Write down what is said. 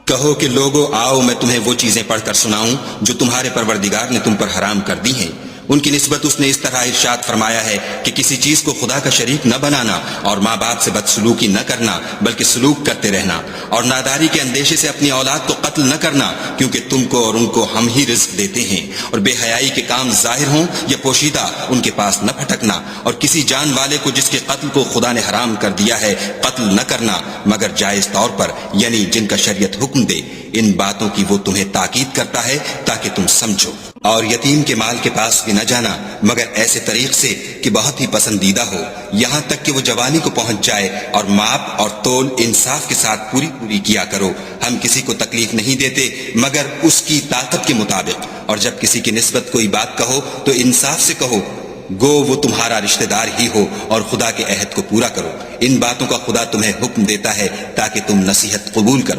कहो कि लोगो आओ मैं तुम्हें वो चीजें पढ़कर सुनाऊं जो तुम्हारे परवरदिगार ने तुम पर हराम कर दी हैं। उनकी निस्बत उसने इस तरह इरशाद फरमाया है कि किसी चीज को खुदा का शरीक न बनाना और माँ बाप से बदसलूकी न करना बल्कि सलूक करते रहना और नादारी के अंदेशे से अपनी औलाद को कत्ल न करना, क्योंकि तुमको और उनको हम ही रिज्क देते हैं। और बेहयाई के काम जाहिर हों या पोशीदा उनके पास न भटकना और किसी जान वाले को जिसके कत्ल को खुदा ने हराम कर दिया है कत्ल न करना मगर जायज तौर पर, यानी जिनका शरीयत हुक्म दे। इन बातों की वो तुम्हें ताकीद करता है ताकि तुम समझो। और यतीम के माल के पास भी न जाना मगर ऐसे तरीक से कि बहुत ही पसंदीदा हो, यहाँ तक कि वो जवानी को पहुंच जाए। और माप और तोल इंसाफ के साथ पूरी पूरी किया करो। हम किसी को तकलीफ नहीं देते मगर उसकी ताकत के मुताबिक। और जब किसी की निस्बत कोई बात कहो तो इंसाफ से कहो, गो वो तुम्हारा रिश्तेदार ही हो, और खुदा के अहद को पूरा करो। इन बातों का खुदा तुम्हें हुक्म देता है ताकि तुम नसीहत कबूल करो।